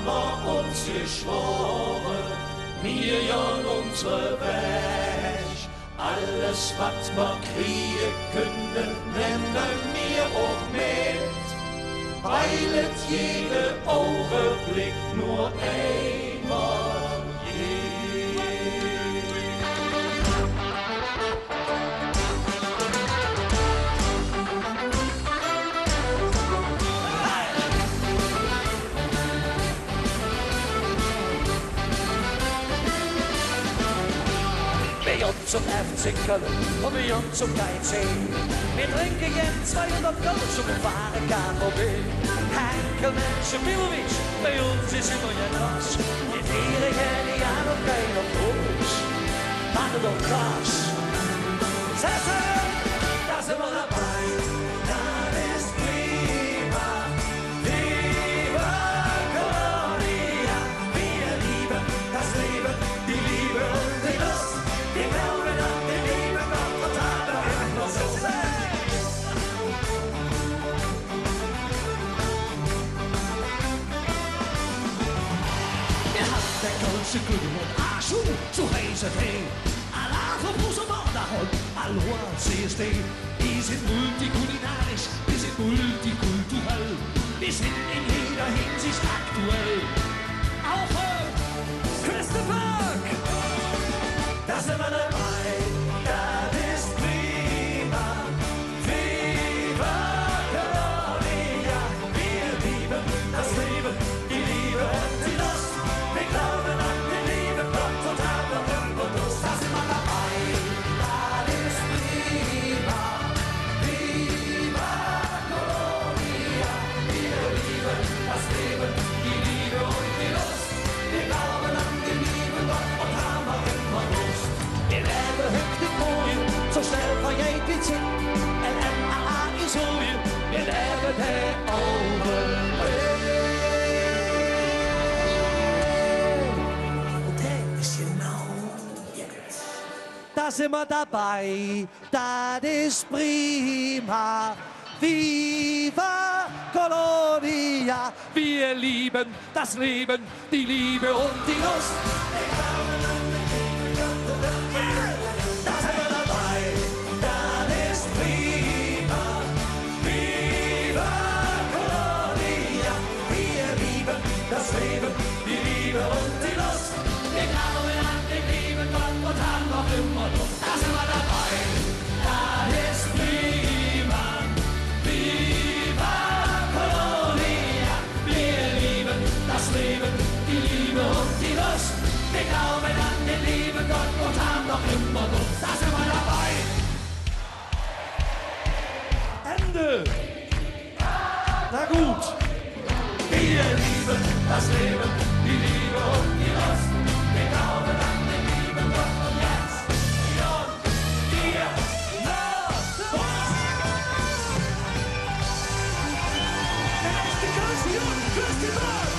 wir uns geschworen, wir jan unsere Weg. Alles, was wir kriegen können, nehmen wir auch mit, weil es jeden Augenblick nur einmal geht. Wir uns zum FC Köln und wir uns zum KC. Wir trinken jetzt 200 Kölsch und wir fahren KVB. Henkel, Menschen, Milovic, bei uns ist immer ja krass. Die Tiere gehen ja noch kein auf Fuß. Machen doch krass. Da sind wir dabei. Das ist prima. Viva Colonia. Wir lieben das Leben, die Liebe und die Lust. Wir glauben an den lieben Gott und haben immer so sehr. Wir haben den Kölsche Glück und Arschu zu Hause hin. Alla von Fuß und Wanderhund, Aloha CSD. Wir sind multikulinarisch, wir sind multikulturell. Wir sind in jeder Hinsicht aktuell. Auch Crystal Park, da sind wir dabei, das ist prima. Viva Colonia, wir lieben das Leben, die Liebe und die Lust. Wir glauben an den lieben Gott und haben immer Lust. Da sind wir dabei, das ist prima. Viva Colonia, wir lieben das Leben, die Liebe und die Lust. Wir glauben an den lieben Gott und haben immer Lust. Wir werden höchtig mooien, zo snel van jij dit zit. En MAA is hooien, we leven het overleven. Und das ist genau jetzt. Da sind wir dabei, das ist prima. Viva Colonia, wir lieben das Leben, die Liebe und die Lust. Da sind wir dabei, das ist prima. Viva Colonia, wir lieben das Leben, die Liebe und die Lust. Wir glauben an den lieben Gott und haben noch immer Lust. Da sind wir dabei, das ist prima. Viva Colonia, wir lieben das Leben, die Liebe und die Lust. Wir glauben an den lieben Gott und haben noch immer Lust. Da sind wir dabei. Ende. Na gut. Wir lieben das Leben, die Liebe und die Lust. Wir glauben an den lieben Gott und jetzt Jon, dir, los. Der nächste Kölsch, Jon, Christi Mark.